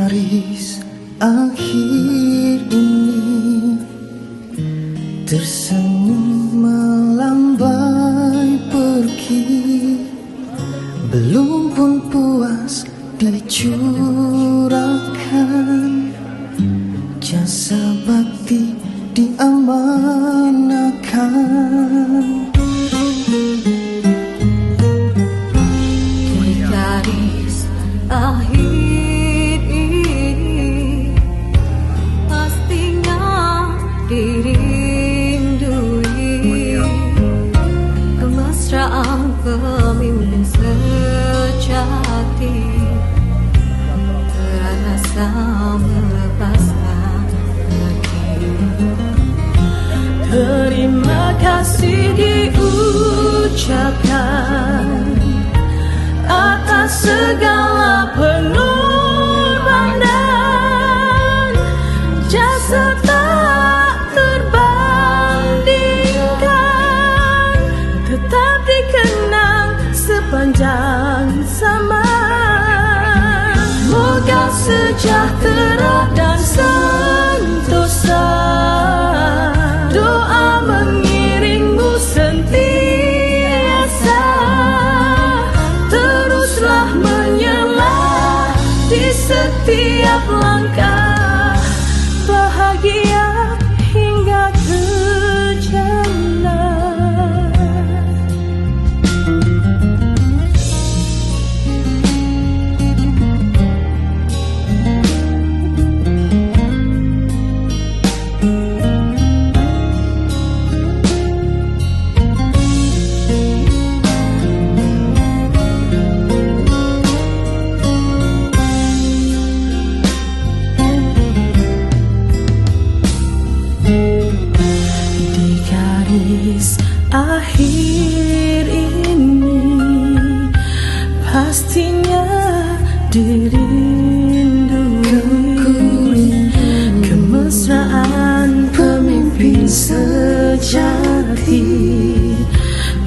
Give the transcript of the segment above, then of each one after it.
garis akhir ini, tersenyum melambai pergi. Belum pun puas dicurahkan, jasa bakti diamanahkan. Di garis akhir ini, pastinya dirindui kemesraan pemimpin sejati, terasa melepaskan pergi. Terima kasih diucapkan atas segala pengorbanan, jasa tak terbandingkan, tetap dikenang sepanjang zaman. Moga sejahtera dan sentosa, doa mengiringmu sentiasa. Teruslah menyela di setiap langkah, bahagia hingga ke jannah. Akhir ini pastinya dirindui kemesraan pemimpin sejati,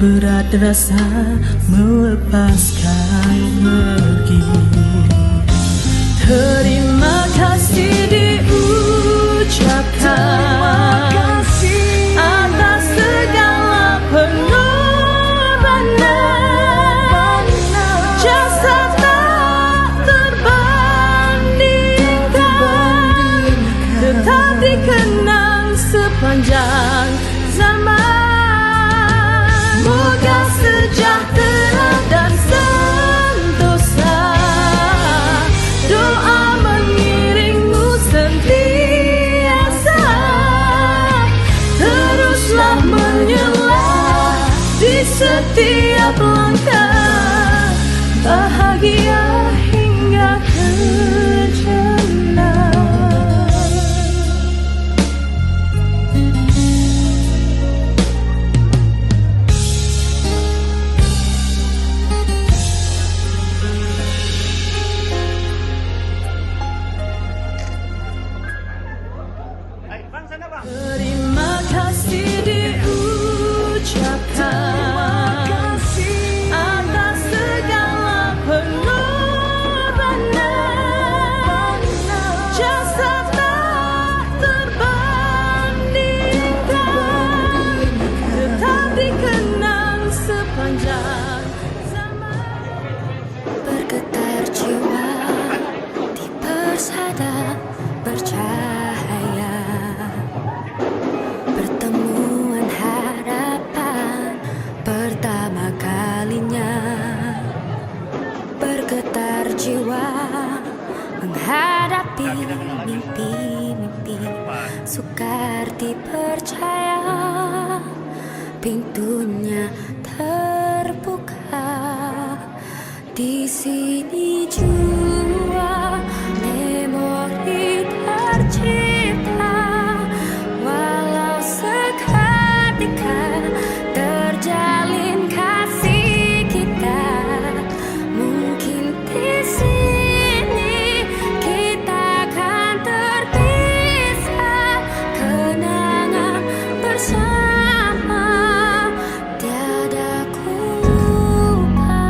berat rasa melepaskan pergi. Terima kasih diucapkan atas segala pengorbanan, jasa tak terbandingkan, tetap dikenang sepanjang zaman. Moga sejahtera dan sentosa, doa mengiringmu sentiasa. Teruslah menyela di setiap langkah, bahagia hingga ke jannah. Terima kasih diucapkan atas segala pengorbanan, jasa tak terbandingkan, tetap dikenang sepanjang zaman. Bergetar jiwa di persada bercahaya, pertemuan harapan pertama kalinya. Bergetar jiwa menghadapi mimpi-mimpi, sukar dipercaya pintunya terbuka. Di sini jua memori tercipta, walau seketika terjalin kasih kita. Mungkin di sini kita akan terpisah, kenangan bersama tiada ku lupa.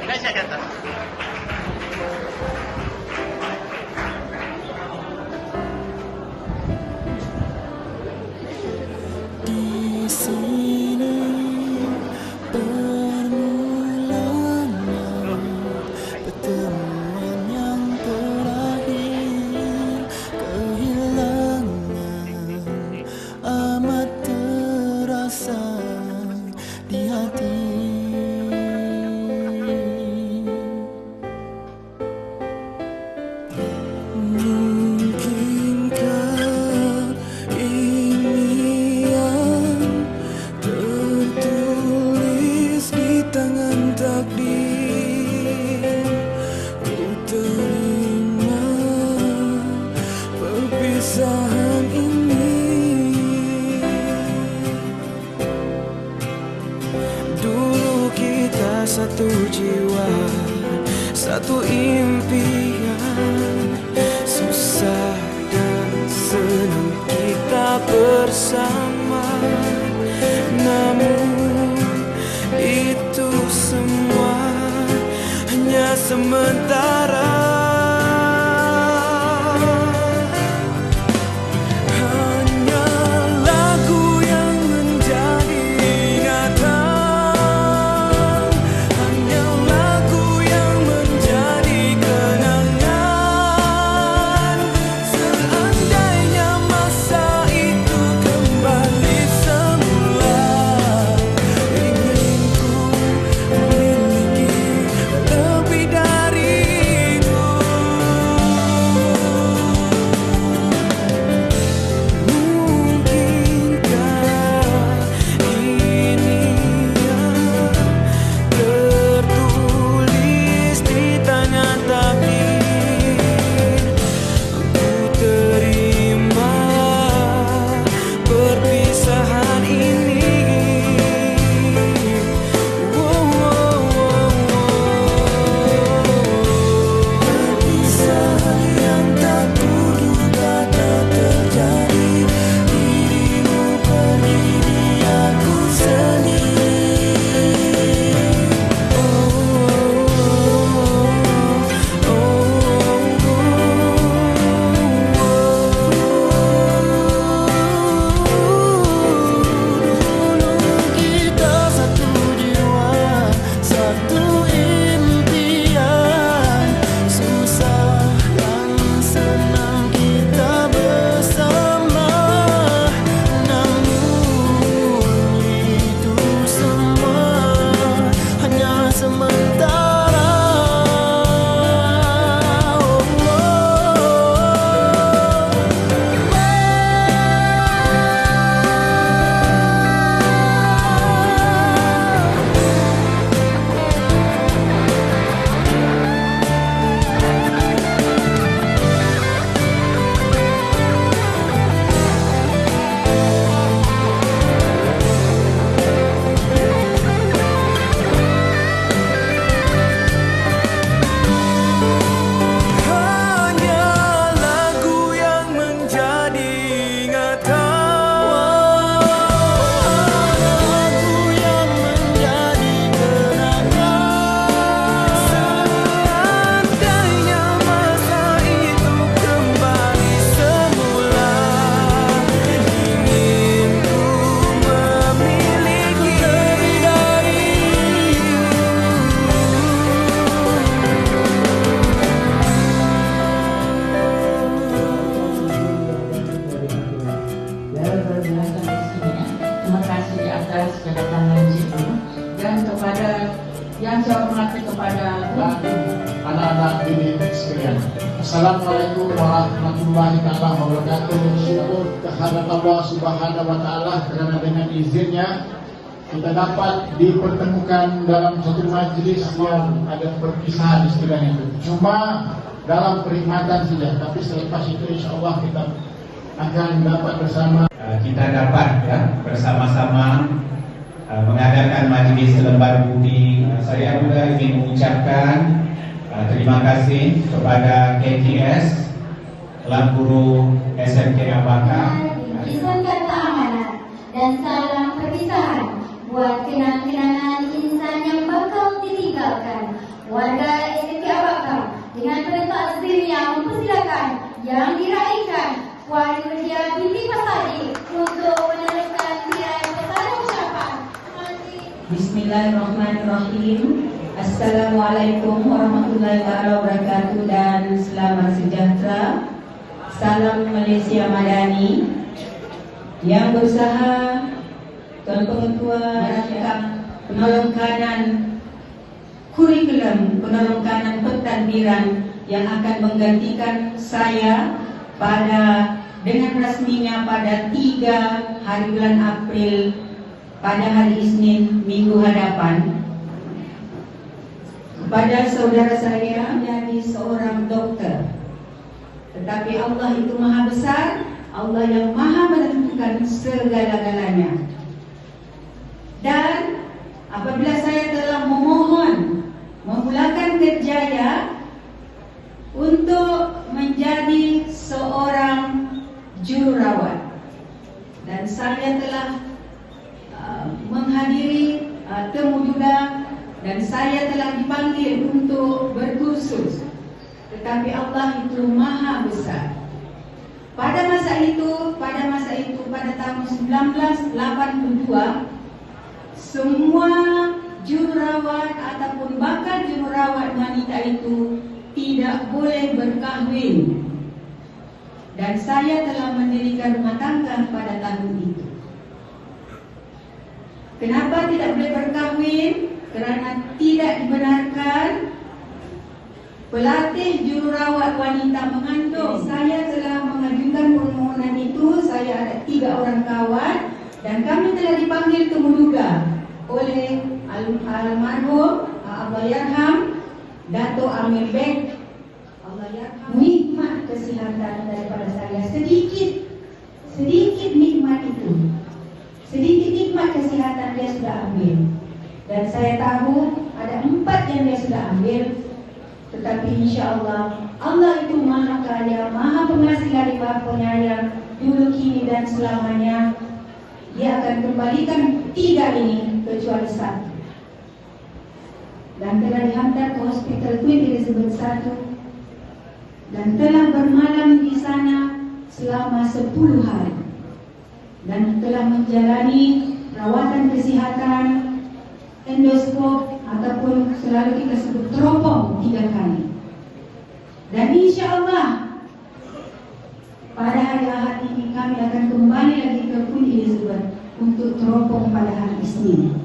naik saya ke atas. Di sini permulanya pertemuan yang terakhir, kehilangan amat terasa di hati. Mungkinkah ini yang tertulis di tangan takdir? Ku terima perpisahan ini. Dulu kita satu jiwa, satu impian, susah dan senang kita bersama. Namun itu semua hanya sementara. Hanya lagu yang menjadi ingatan, hanya lagu yang menjadi kenangan. Seandainya masa itu kembali semula, ingin ku memiliki lebih dari itu. Mungkinkah ini yang tertulis di tangan takdir? Ku terima perpisahan ini. Perpisahan yang tak kuduga tak terjadi. Dirimu pergi di aku sendiri. Kita satu jiwa, satu impian, susah dan senang kita bersama. Namun itu semua hanya sementara. Hanya lagu yang menjadi ingatan, lagu yang menjadi kenangan. Seandainya masa itu kembali semula, ingin ku memiliki lebih dari Terima kasih atas kedatangan Ibu dan kepada yang saya hormati kepada anak-anak didik sekalian. Assalamualaikum warahmatullahi wabarakatuh. Syukur kehadirat Allah Subhanahu wa taala karena dengan izinnya kita dapat dipertemukan dalam satu majelis yang ada perpisahan istilahnya itu. Cuma dalam perkhidmatan saja, tapi selepas itu insya Allah kita akan dapat bersama. Kita dapat ya bersama-sama mengadakan majelis lembar budi. Saya juga ingin mengucapkan terima kasih kepada KTS, Kelas Guru SMK Abaka. Kisahkan keamanan dan salam perpisahan buat kenang-kenangan insan yang bakal ditinggalkan. tindakan yang diraihkan Puan Nurdia binti Pasadi untuk meneruskan tirai pesan ucapan. Bismillahirrahmanirrahim. Assalamualaikum warahmatullahi wabarakatuh dan selamat sejahtera. Salam Malaysia Madani yang berusaha Tuan Pengetua merancang penolong kanan kurikulum penolong kanan pentadbiran yang akan menggantikan saya pada dengan rasminya pada 3 hari bulan April pada hari Isnin minggu hadapan. Kepada saudara saya menjadi seorang dokter. Tetapi Allah itu maha besar, Allah yang maha menentukan segala-galanya. Dan apabila saya telah memohon memulakan kerjaya untuk menjadi seorang jururawat, dan saya telah menghadiri temu juga, dan saya telah dipanggil untuk berkursus. Tetapi Allah itu maha besar. Pada masa itu pada tahun 1982, semua jururawat ataupun bakal jururawat wanita itu tidak boleh berkahwin. Dan saya telah mendirikan rumah tangga pada tahun itu. Kenapa tidak boleh berkahwin? Kerana tidak dibenarkan pelatih jururawat wanita mengandung. Saya telah mengajukan permohonan itu. Saya ada 3 orang kawan dan kami telah dipanggil temu juga oleh almarhum Allahyarham Dato' Amir Beg. Allahyarham nikmat kesihatan daripada saya sedikit nikmat itu. Sedikit nikmat kesihatan dia sudah ambil. Dan saya tahu ada 4 yang dia sudah ambil. Tetapi insya Allah, Allah itu maha kaya, maha pengasih lagi, maha penyayang, dulu, kini dan selamanya. Dia akan kembalikan 3 ini kecuali 1. Dan telah dihantar ke hospital Queen Elizabeth I dan telah bermalam di sana selama 10 hari. Dan telah menjalani perawatan kesihatan, endoskop ataupun selalu kita sebut teropong 3 kali. Dan insya Allah pada hari Ahad ini kami akan kembali lagi ke Queen Elizabeth untuk teropong pada hari Isnin.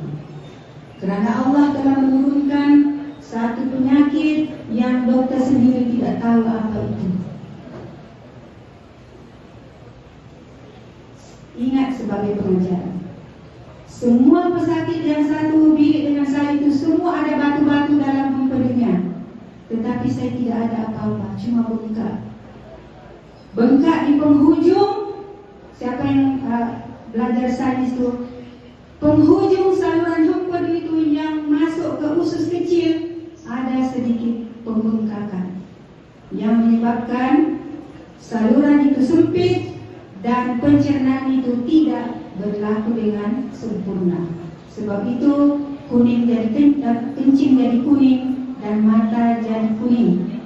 Kerana Allah telah menurunkan satu penyakit yang dokter sendiri tidak tahu apa itu. Ingat sebagai pengajaran, semua pesakit yang satu bilik dengan saya itu semua ada batu-batu dalam empedunya. Tetapi saya tidak ada apa-apa, cuma bengkak. Bengkak di penghujung, siapa yang belajar sains itu, penghujung saluran empedu itu yang masuk ke usus kecil, ada sedikit pembengkakan yang menyebabkan saluran itu sempit dan pencernaan itu tidak berlaku dengan sempurna. Sebab itu kuning jadi kencing jadi kuning dan mata jadi kuning.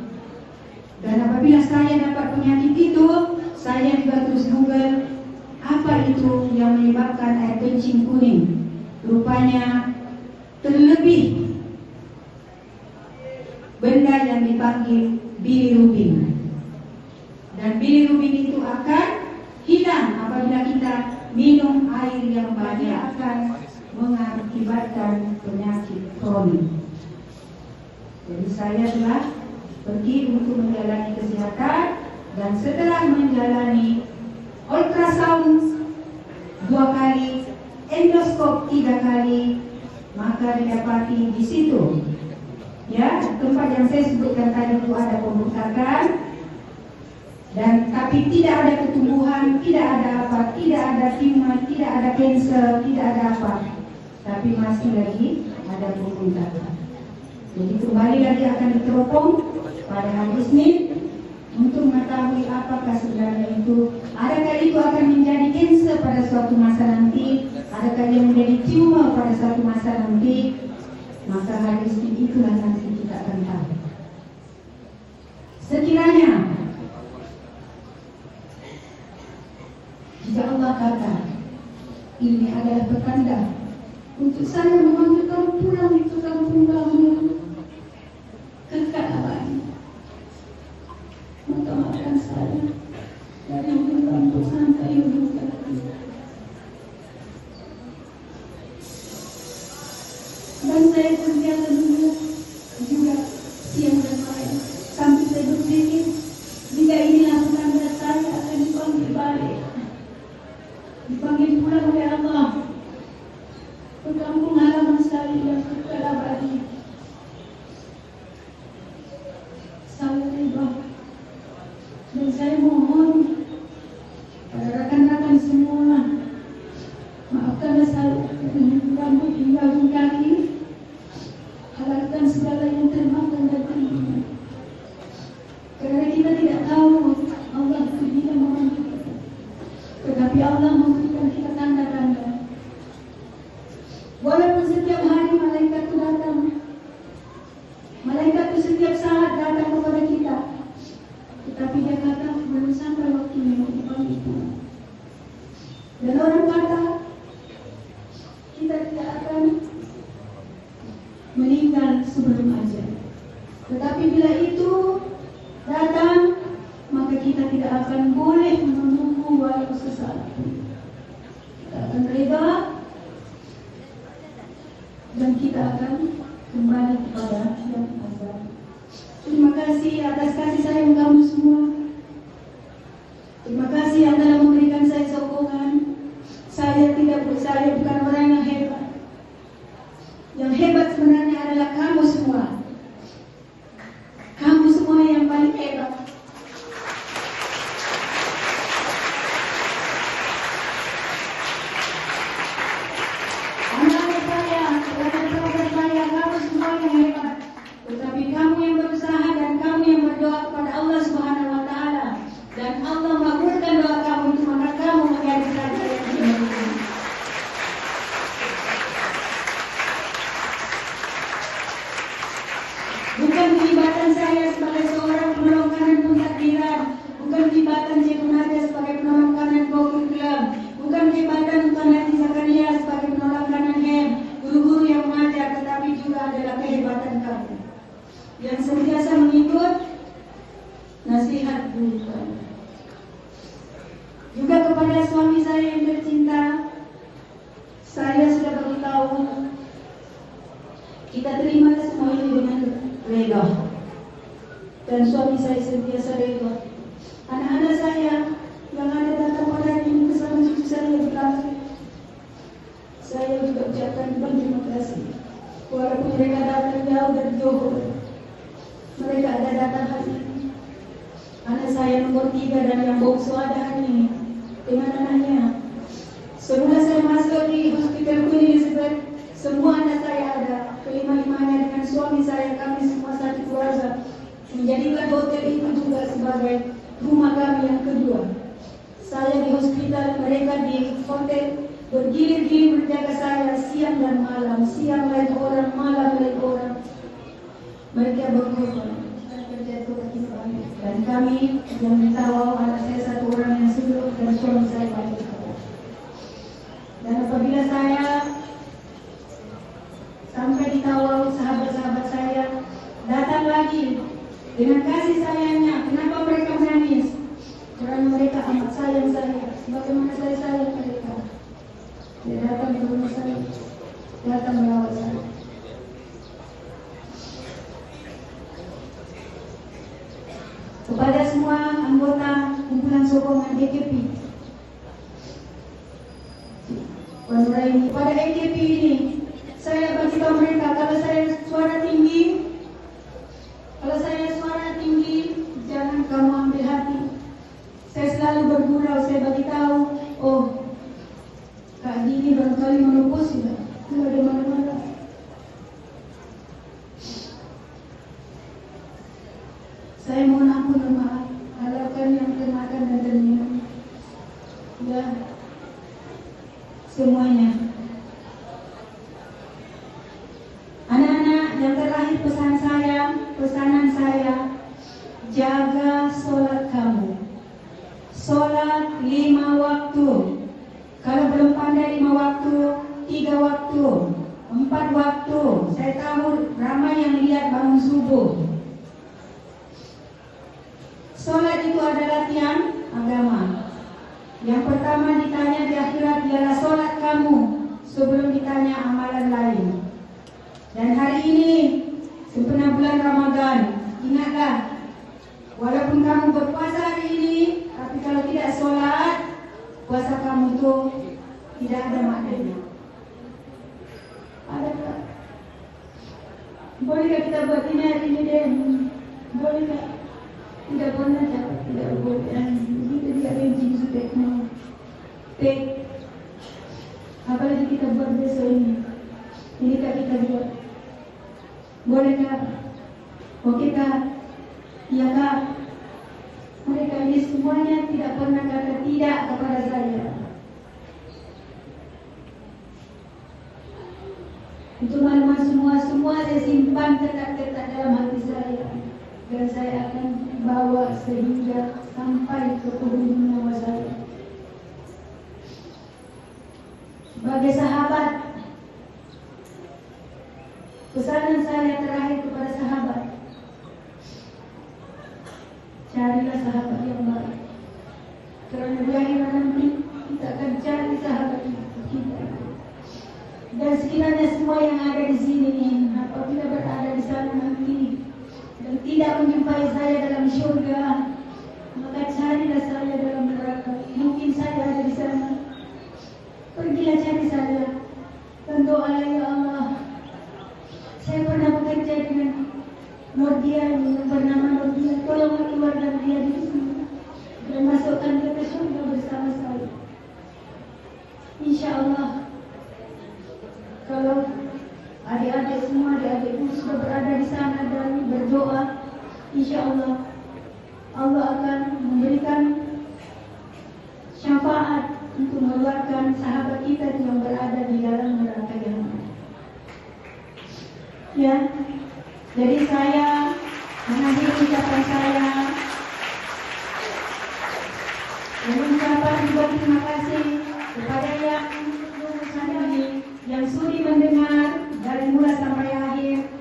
Dan apabila saya dapat penyakit itu, saya juga terus Google apa itu yang menyebabkan air kencing kuning. Rupanya terlebih benda yang dipanggil bilirubin. Dan bilirubin itu akan hilang apabila kita minum air yang banyak, akan mengakibatkan penyakit kronik. Jadi saya telah pergi untuk menjalani kesihatan, dan setelah menjalani ultrasound 2 kali, endoskop 3 kali, maka didapati di situ, ya, tempat yang saya sebutkan tadi itu ada pembengkakan. Dan tapi tidak ada ketumbuhan, tidak ada apa, tidak ada tumor, tidak ada kanser, tidak ada apa. Tapi masih lagi ada pembengkakan. Jadi kembali lagi akan diteropong pada hari Isnin untuk mengetahui apakah sebenarnya itu, adakah itu akan menjadi kanser pada suatu masa nanti, adakah dia menjadi tumor pada suatu masa nanti. Maka hari Isnin itulah nanti kita akan tahu. Sekiranya saya memanggil kamu pulang ke kampung kamu, ke Kalabari. Maka maafkan saya dari ujung kampung sampai ujung kampung. Dan saya berjalan juga siang dan malam sampai saya berpikir jika inilah tanda saya akan dipanggil balik, dipanggil pulang oleh Allah ke kampung halaman saya yang ke Kalabari. Saya rela dan saya mohon pada rekan-rekan semua, maafkanlah saya dengan rambut hingga ujung kaki, halalkan segala yang termakan dan terhina. Karena kita tidak tahu Allah berbeda memanggil kita, tetapi Allah memberikan kita tanda-tanda. Walaupun setiap hari malaikat itu datang, malaikat itu setiap saat datang kepada kita, tetapi dia kata belum sampai waktunya untuk dipanggil pulang. Dan orang kata kita tidak akan meninggal sebelum ajal. Tetapi bila itu datang, maka kita tidak akan boleh menunggu walau sesaat pun. Kita akan reda dan kita akan kembali kepada yang azal. Terima kasih atas kasih sayang kamu semua. Terima kasih yang telah memberikan saya sokongan. Saya bukan orang yang hebat. Yang hebat sebenarnya adalah kamu semua. Kamu semua yang paling hebat. Anak-anak saya, saudara-saudara saya, kamu semua yang hebat. Tetapi kamu yang berusaha dan kamu yang berdoa kepada Allah Subhanahu wa Ta'ala, dan Allah mengabulkan doa kamu itu, maka kamu menjadi raja yang sempurna. Bukan kehebatan saya sebagai seorang penolong kanan pentakdiran, bukan kehebatan Cik Nadia sebagai penolong kanan Bogor Club, bukan kehebatan Tuan Haji Zakaria sebagai penolong kanan HEM, guru-guru yang mengajar, tetapi juga adalah kehebatan kamu yang sentiasa mengikut nasihat guru kamu. Juga kepada suami saya yang tercinta, saya sudah beritahu kita terima semua ini dengan reda, dan suami saya sentiasa reda. Anak-anak saya yang ada datang pada ini bersama cucu saya di belakang, saya juga ucapkan terima kasih. Walaupun mereka datang jauh dari Johor, mereka ada datang hari ini. Anak saya nomor 3 dan yang bongsu ada hari ini dengan anaknya. Setelah saya masuk di hospital Queen Elizabeth, semua anak saya ada, kelima-limanya dengan suami saya, kami semua satu keluarga. Menjadikan hotel itu juga sebagai rumah kami yang kedua. Saya di hospital, mereka di hotel, bergilir-gilir menjaga saya siang dan malam. Siang lain orang, malam lain orang. Mereka berkorban dan kami yang dikawal, anak saya satu orang yang suluk dan suami saya banyak. Dan apabila saya sampai di Tawau, sahabat-sahabat saya datang lagi dengan kasih sayangnya. Kenapa mereka menangis? Karena mereka amat sayang saya, sebagaimana saya sayang mereka. Dia datang ke rumah saya, datang merawat saya. Kepada semua anggota kumpulan sokongan EKP, pada EKP ini, saya beritahu mereka, kalau saya suara tinggi, jangan kamu ambil hati. Saya selalu bergurau, saya beritahu, oh, Kak Dini barangkali menopos sudah, tidak ada mana-mana. Saya mohon ampun dan maaf, harapkan yang termakan dan terminum. Ya, semuanya. Anak-anak, yang terakhir pesanan saya, jaga sholat kamu. Sholat 5 waktu. Kalau belum pandai 5 waktu, 3 waktu, subuh. Sholat itu adalah tiang agama. Yang pertama ditanya di akhirat ialah sholat kamu sebelum ditanya amalan lain. Dan hari ini sempena bulan Ramadan, ingatlah, walaupun kamu berpuasa hari ini, tapi kalau tidak sholat, puasa kamu itu tidak ada maknanya. Adakah? Bolehkah kita buat ini hari ini deh? Bolehkah? Tidak pernah, tidak boleh. Kita tidak benci suteknya. Tek. Apalagi kita buat besok ini. Ini kak kita buat. Bolehkah? Oke kak? Iya kak? Mereka ini semuanya tidak pernah kata tidak kepada saya. Itu maklumat semua saya simpan tetap dalam hati saya. Dan saya akan bawa sehingga sampai ke ujung nyawa saya. Sebagai sahabat, pesanan saya terakhir kepada sahabat, carilah sahabat yang baik. Kerana di akhirat nanti kita akan cari sahabat kita. Dan sekiranya semua yang ada di sini, apabila berada di sana nanti dan tidak menjumpai saya dalam syurga, maka carilah saya dalam neraka. Mungkin saya ada di sana. Pergilah cari saya dan doalah, ya Allah. Saya pernah bekerja dengan Nordia yang bernama Nordia. Tolonglah keluarga dia di sini dan masukkan dia ke syurga bersama saya. Insya Allah. Kalau adik-adik semua, adik-adikku sudah berada di sana dan berdoa, insya Allah, Allah akan memberikan syafaat untuk mengeluarkan sahabat kita yang berada di dalam neraka jahanam. Ya, jadi saya mengakhiri ucapan saya dan mengucapkan juga terima kasih kepada yang sudi mendengar dari mula sampai akhir.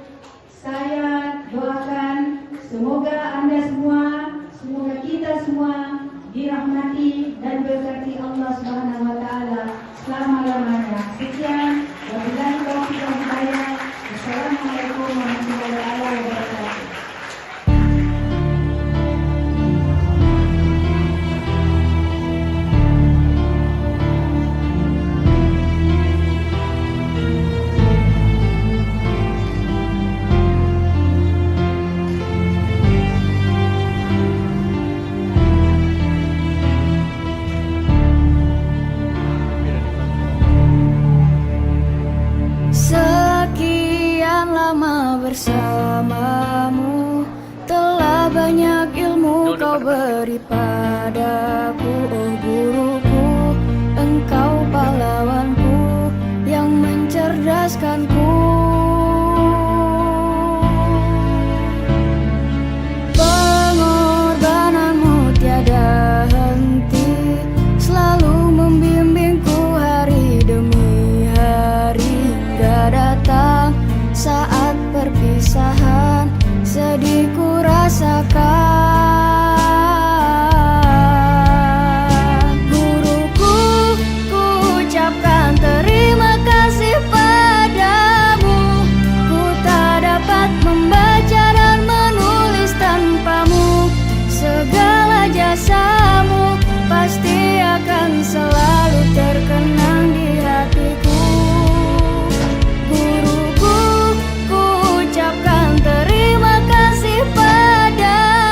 Saya doakan semoga Anda semua, semoga kita semua dirahmati dan berkati Allah Subhanahu wa taala selama-lamanya. Sekian, wabillahi taufiq wal hidayah. Wassalamualaikum warahmatullahi wabarakatuh. Sekian lama bersamamu, telah banyak ilmu kau beri padaku. Oh guruku, engkau pahlawanku yang mencerdaskanku. Pengorbananmu tiada henti, selalu membimbingku hari demi hari. Hingga datang saat perpisahan, sedihku rasakan. Guruku, ku ucapkan terima kasih padamu. Ku tak dapat membaca dan menulis tanpamu. Segala jasamu pasti akan selalu terkenang di hatiku. Guruku, ku ucapkan terima kasih padamu.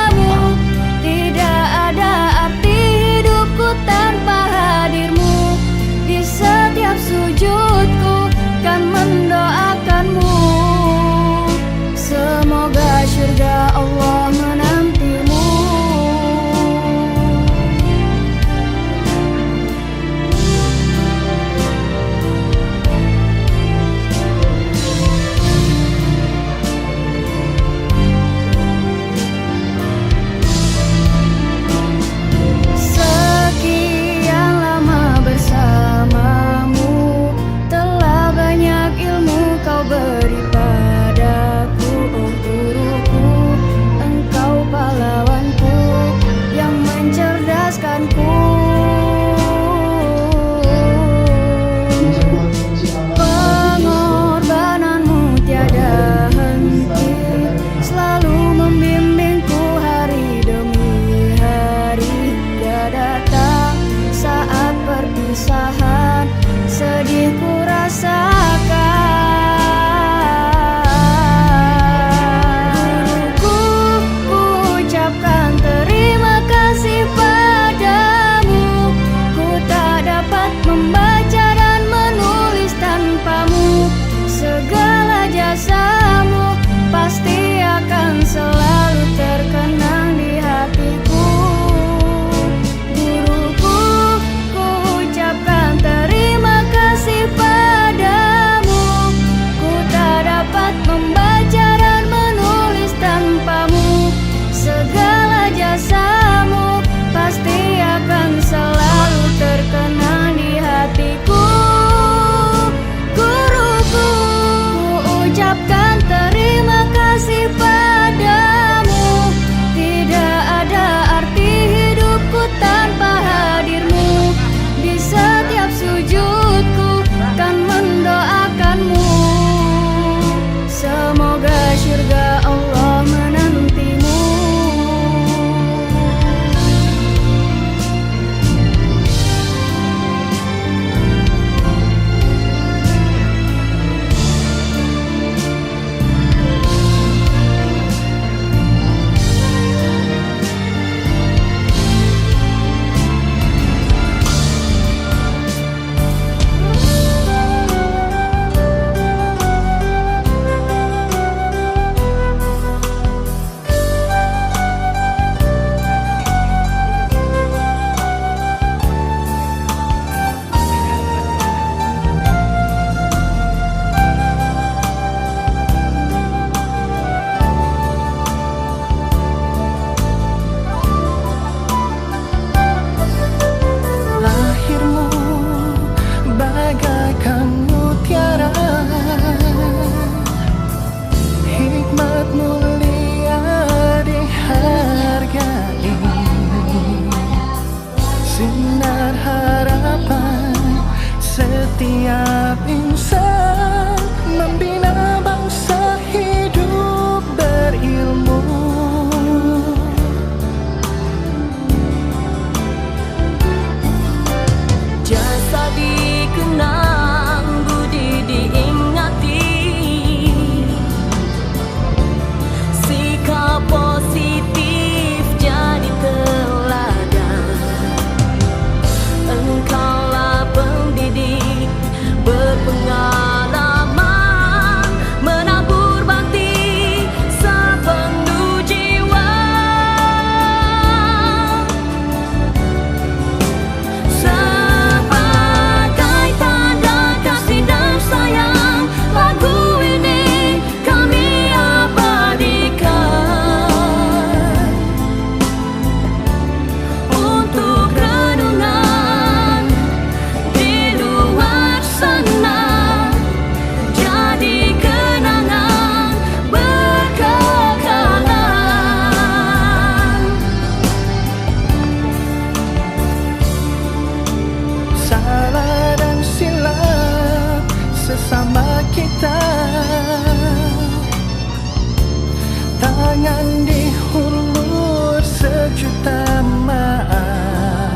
Jangan dihulur sejuta maaf.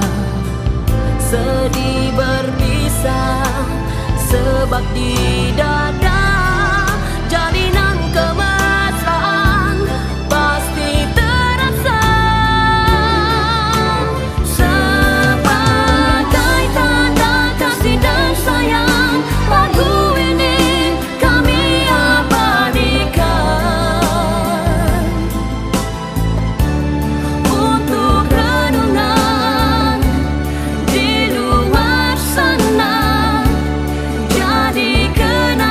Sedih berpisah sebab di dada jalinan kemesraan pasti terasa. Sebagai tanda kasih dan sayang, lagu ini kami abadikan untuk renungan di luar sana. Jadi kenang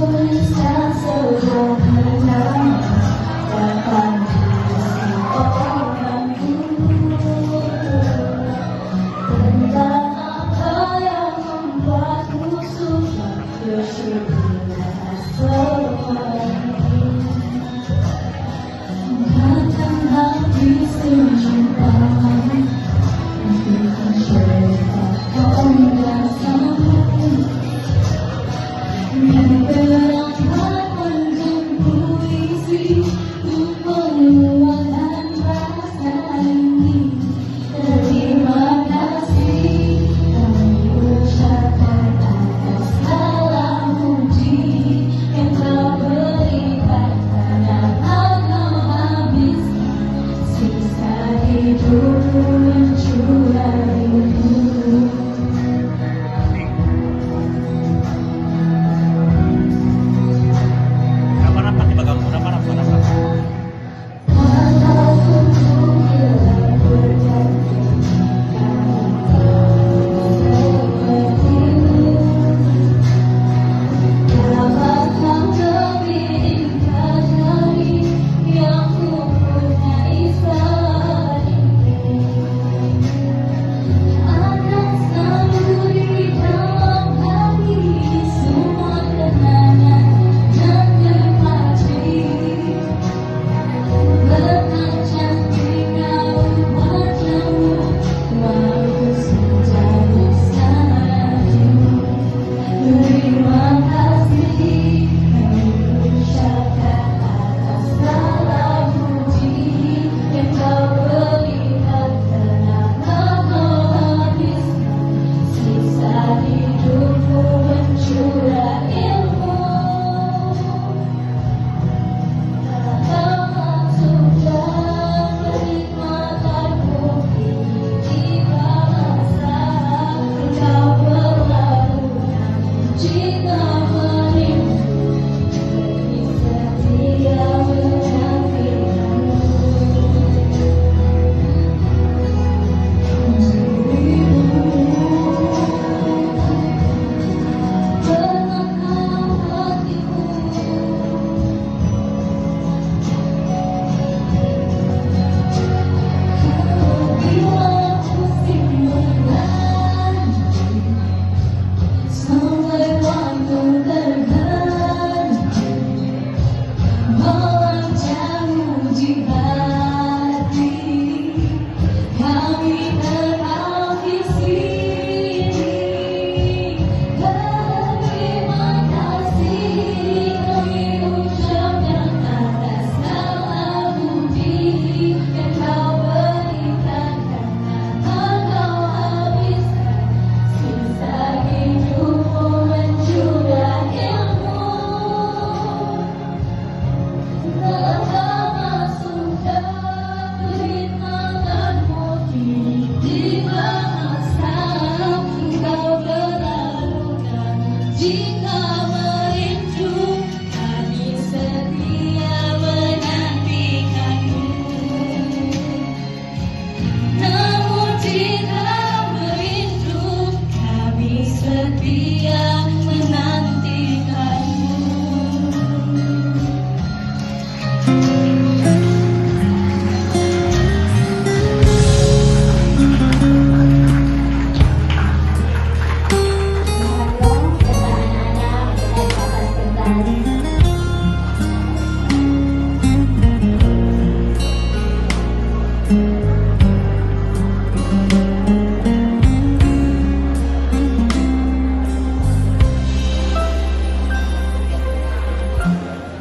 tuliskan sederhana dapat diomongkanku tentang apa yang membuatku suka bersyukurlah selalu. Bahkan hati sejumpaan untuk ceritakan rasamu yang berangkat menjadi puisi untuk meluapkan rasa ini. Terima kasih kami ucapkan atas segala puji yang kau berikan, karena kau habiskan sisa hidupku mencurah rindu.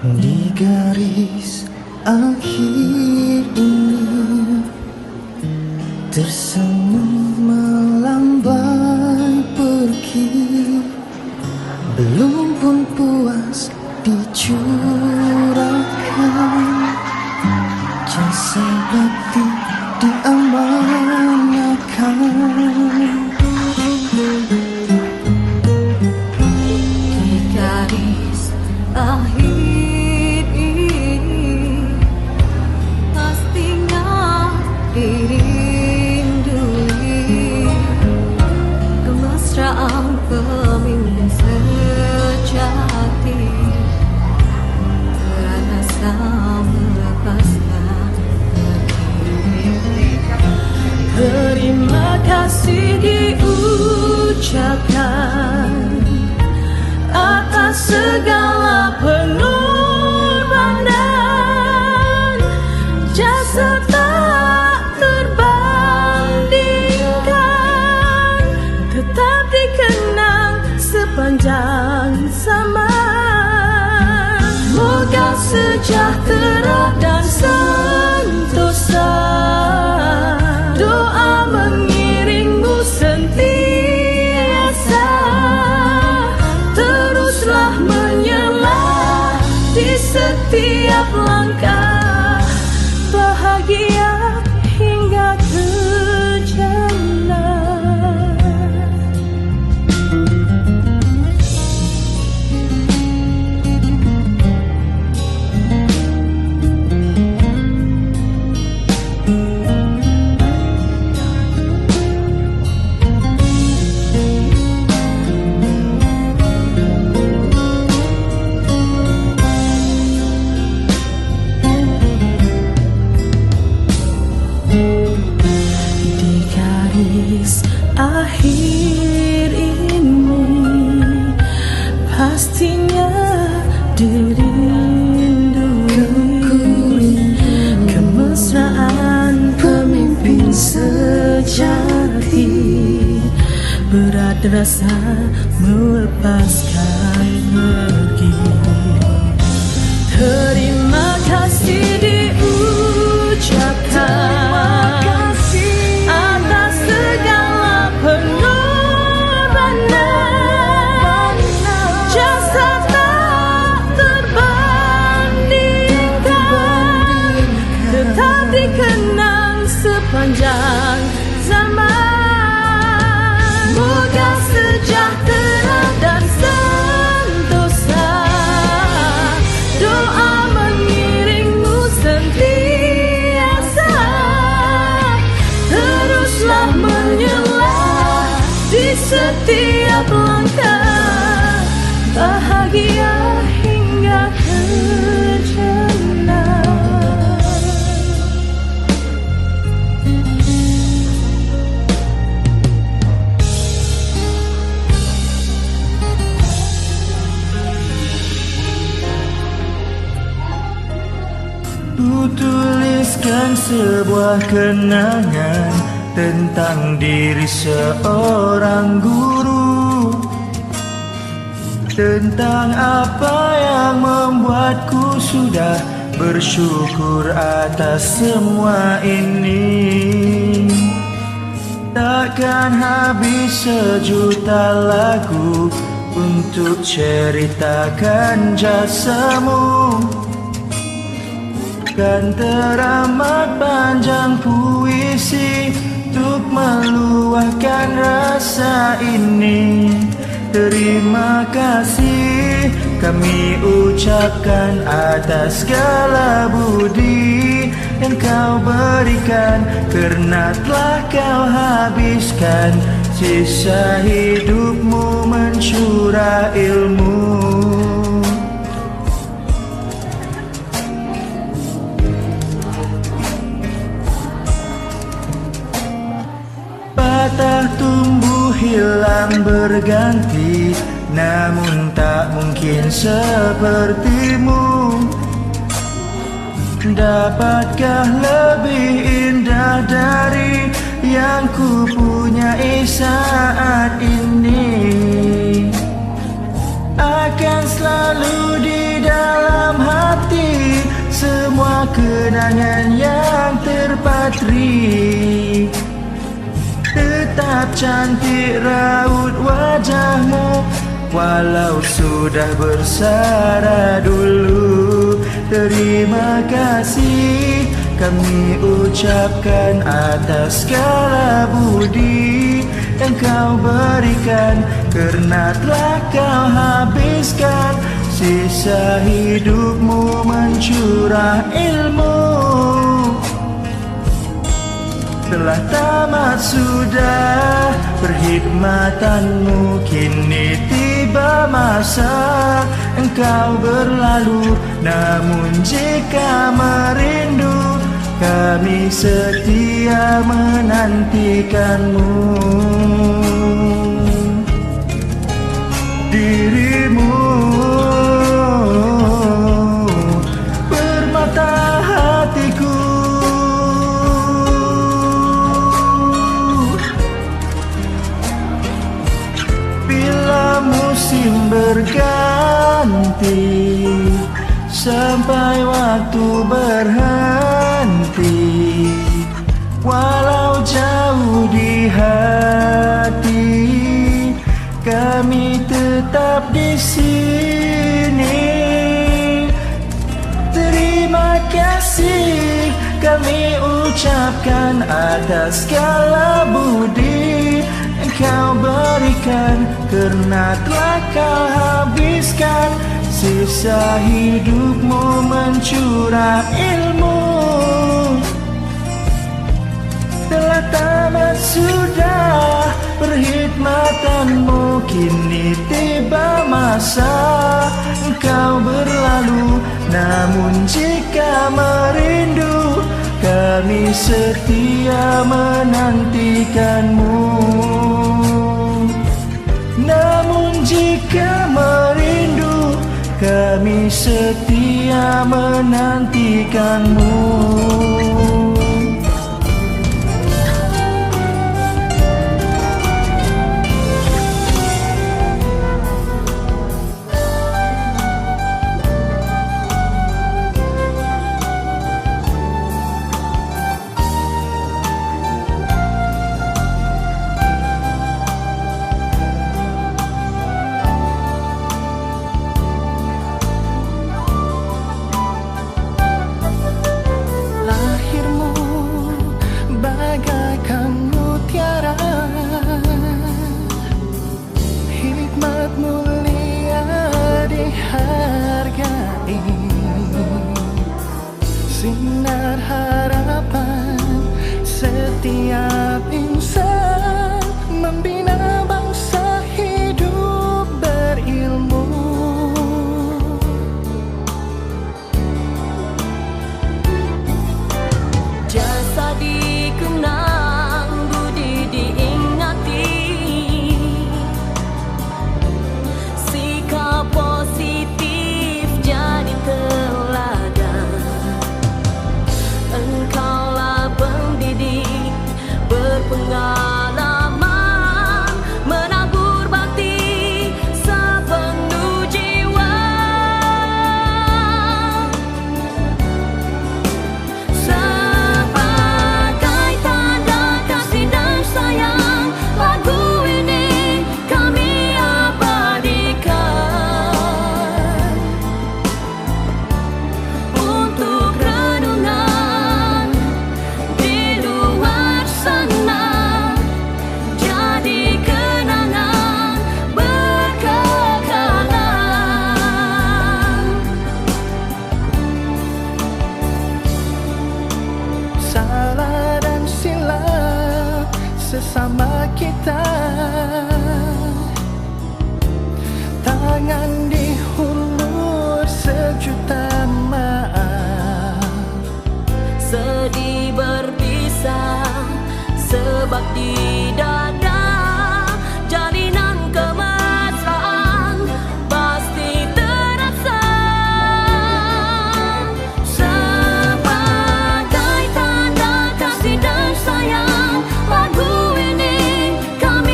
Di garis akhir ini tersenyum melambai pergi, belum pun puas dicurahkan, jasa bakti diamanahkan. Di garis akhir ini pastinya dirindui kemesraan pemimpin sejati. segala pengorbanan, jasa tak terbandingkan, tetap dikenang sepanjang zaman. Moga sejahtera dan sentosa, doa mengiringmu sentiasa. Teruslah menyela di setiap langkah, bahagia hingga ke jannah. Akhir ini pastinya dirindui kemesraan pemimpin sejati. Berat rasa melepaskan pergi. Terima kasih diucapkan atas segala pengorbanan, jasa tak terbandingkan, tetap dikenang sepanjang zaman. Moga sejahtera dan sentosa, doa mengiringmu sentiasa. Teruslah menyela di setiap langkah, bahagia hingga ke jannah. Ku tuliskan sebuah kenangan tentang diri seorang guru, tentang apa yang membuatku sudah bersyukur atas semua ini. Takkan habis sejuta lagu untuk ceritakan jasamu. Kan teramat panjang puisi untuk meluahkan rasa ini. Terima kasih kami ucapkan atas segala budi yang kau berikan, karena telah kau habiskan sisa hidupmu mencurah ilmu. Patah tumbuh hilang berganti, namun tak mungkin sepertimu. Dapatkah lebih indah dari yang ku punyai saat ini? Akan selalu di dalam hati semua kenangan yang terpatri. Tetap cantik raut wajahmu, walau sudah bersara dulu. Terima kasih kami ucapkan atas segala budi yang kau berikan, karena telah kau habiskan sisa hidupmu mencurah ilmu. Telah tamat sudah perkhidmatanmu, kini tiba masa engkau berlalu. Namun jika merindu, kami setia menantikanmu. Dirimu menanti sampai waktu berhenti. Walau jauh di hati, kami tetap di sini. Terima kasih kami ucapkan atas segala budi Engkau berikan, karena telah Kau habiskan sisa hidupmu mencurah ilmu. Telah tamat sudah perkhidmatanmu, kini tiba masa Engkau berlalu. Namun jika merindu, kami setia menantikanmu. Namun jika merindu, kami setia menantikanmu. Sinar harapan setiap insan, membina bangsa hidup berilmu. Jasa dikenang, budi diingati, sikap positif jadi teladan. Engkaulah pendidik berpengalaman, menabur bakti sepenuh jiwa. Sebagai tanda kasih dan sayang, lagu ini kami abadikan untuk renungan di luar sana, jadi kenangan berkekalan. Salah dan silap sesama kita, tangan dihulur sejuta maaf. Sedih berpisah sebab di dada jalinan kemesraan pasti terasa. Sebagai tanda kasih dan sayang, lagu ini kami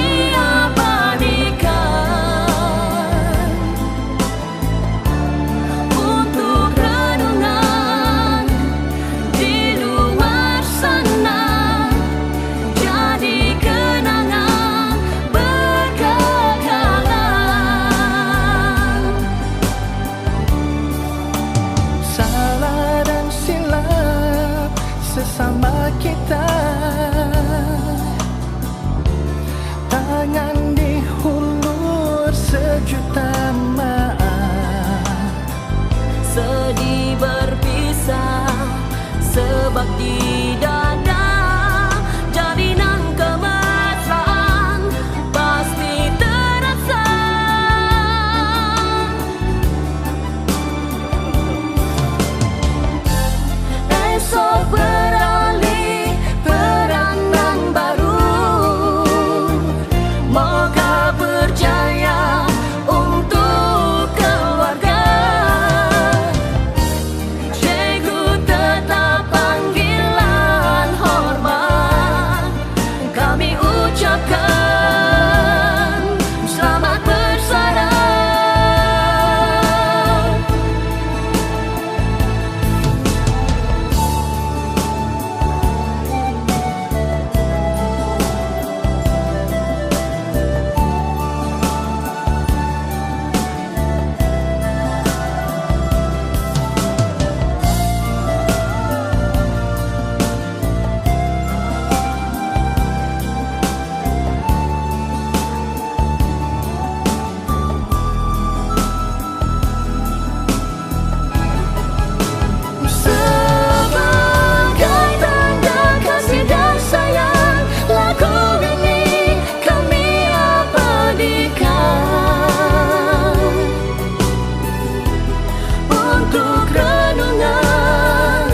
untuk renungan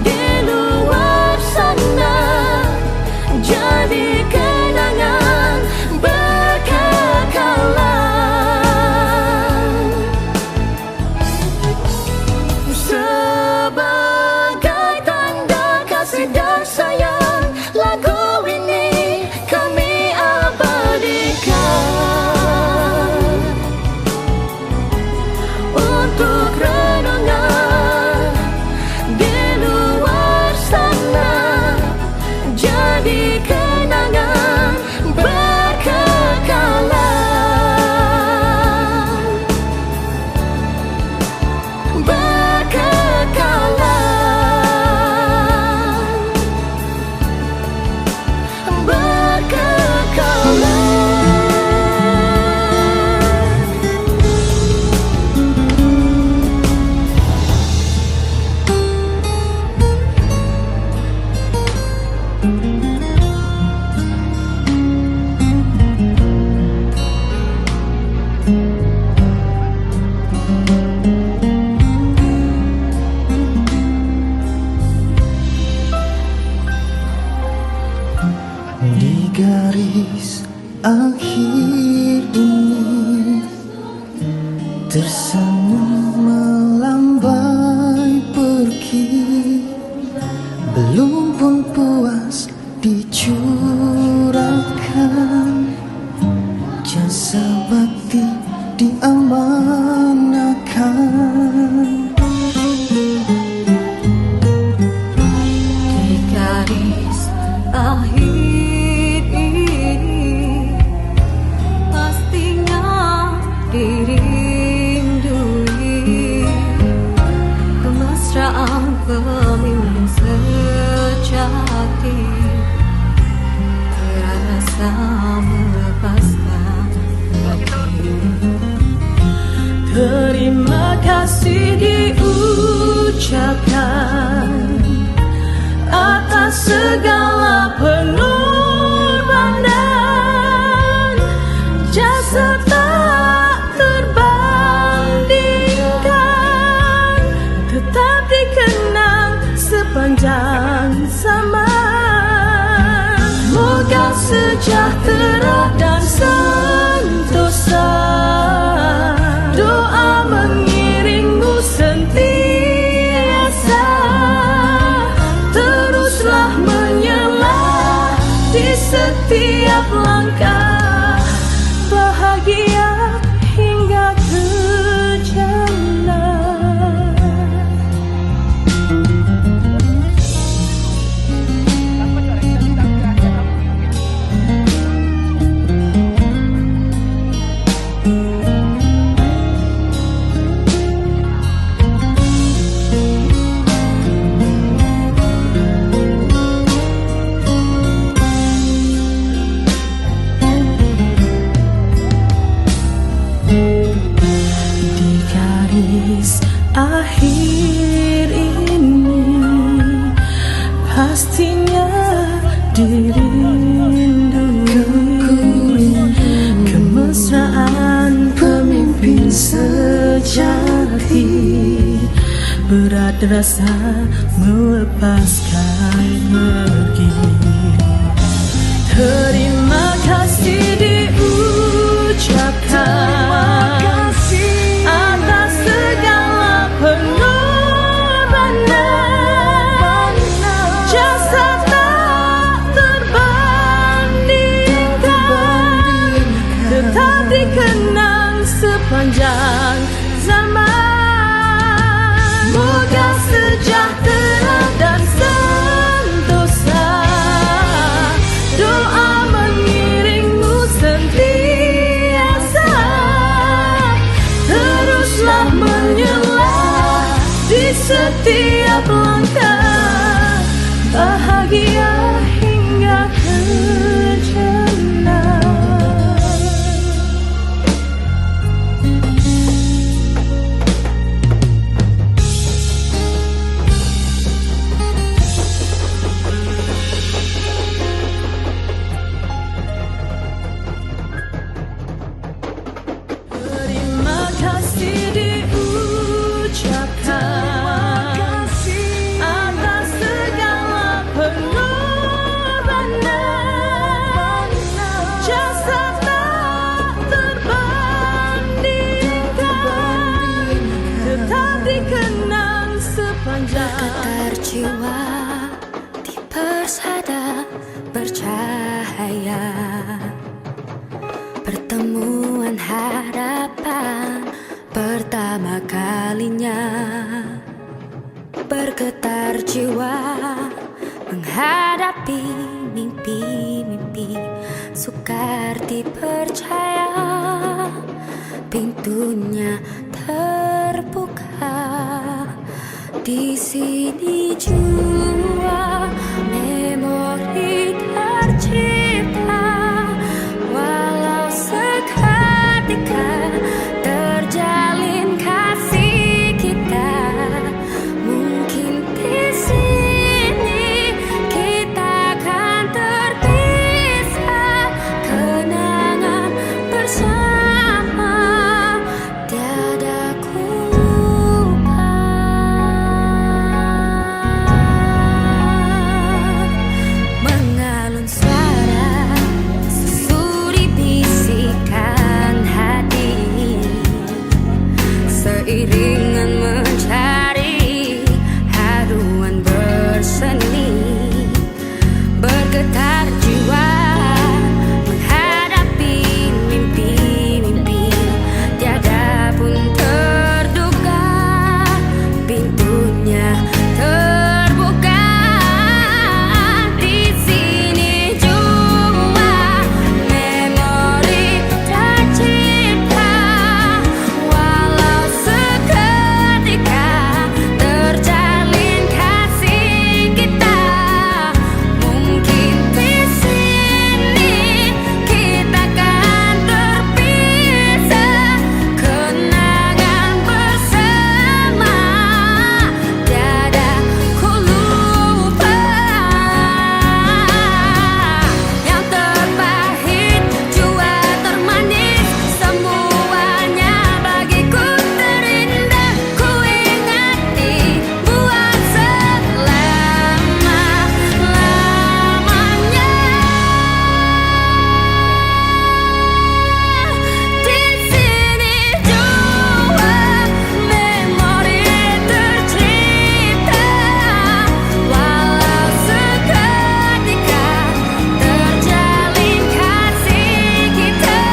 di luar sana, jadi kenangan berkekalan. Sebagai tanda kasih dan sayang, lagu ini kami abadikan untuk renungan di luar sana, jadi kenangan berkekalan. Di garis akhir ini tersenyum melambai pergi, belum pun puas dicurahkan, jasa bakti diamanahkan. Di garis akhir ini pastinya dirindui kemesraan pemimpin sejati, rasa melepaskan diri. Terima kasih diucapkan atas segala pengorbanan, jasa tak terbandingkan, tetap dikenang sepanjang zaman. Moga sejahtera dan sentosa, doa mengiringmu sentiasa, teruslah menyela di setiap langkah, bahagia hingga ke jannah. Di garis akhir ini pastinya dirindui kemesraan pemimpin sejati, berat rasa melepaskan pergi. Terima kasih diucapkan atas segala pengorbanan, jasa tak terbandingkan, tetap dikenang sepanjang zaman. Moga sejahtera dan sentosa, doa mengiringmu sentiasa, teruslah menyela di setiap langkah, bahagia hingga ke jannah. Terima kasih diucapkan jiwa di persada bercahaya, pertemuan harapan pertama kalinya, bergetar jiwa menghadapi mimpi-mimpi, sukar dipercaya pintunya terbuka. Di sini jua memori tercipta, walau seketika terjalin kasih kita. Mungkin di sini kita akan terpisah, kenangan bersama tiada ku lupa. Mengalun suara susuri bisikan hati, seiringan mencari haruan berseni, bergetar jiwa menghadapi mimpi-mimpi, tiada pun terduga pintunya terbuka. Di sini jua memori tercipta, walau seketika terjalin kasih kita. Mungkin di sini kita akan terpisah, kenangan bersama tiada ku lupa. Yang terpahit jua termanis, semuanya bagiku terindah. Ku ingati buat selama-lamanya. Di sini jua memori tercipta, walau seketika terjalin kasih kita.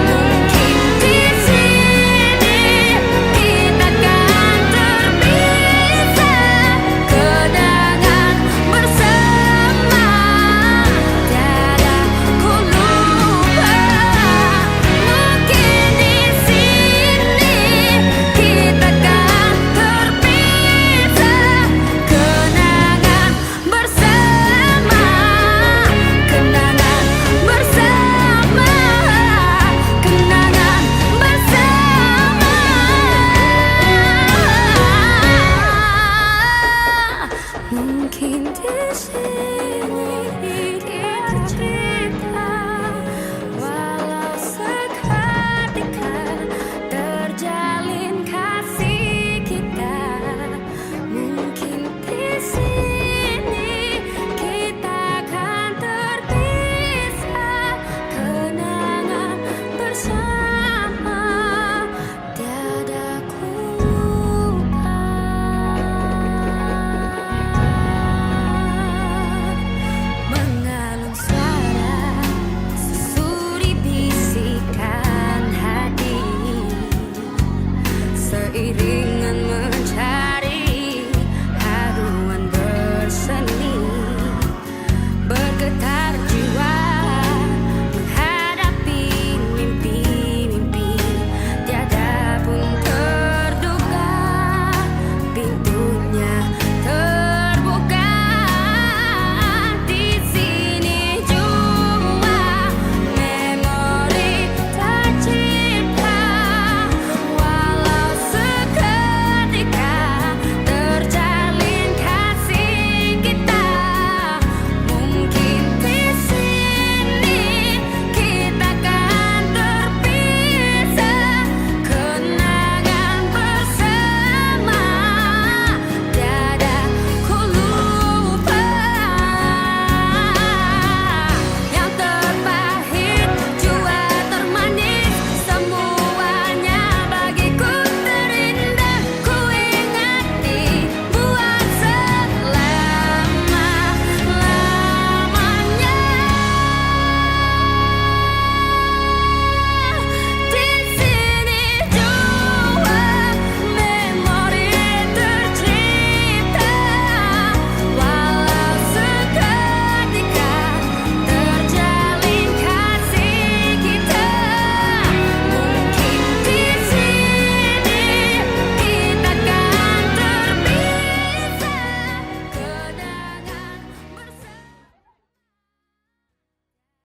Mungkin di sini kita akan terpisah, kenangan bersama tiada ku lupa. Mungkin di sini kita akan terpisah, kenangan bersama, kenangan bersama, kenangan bersama. Mungkin di sini kita cerita, walau seketika terjalin kasih kita. Mungkin di sini kita akan terpisah, kenangan bersama tiada ku lupa. Mengalun suara susuri bisikan hati, seiring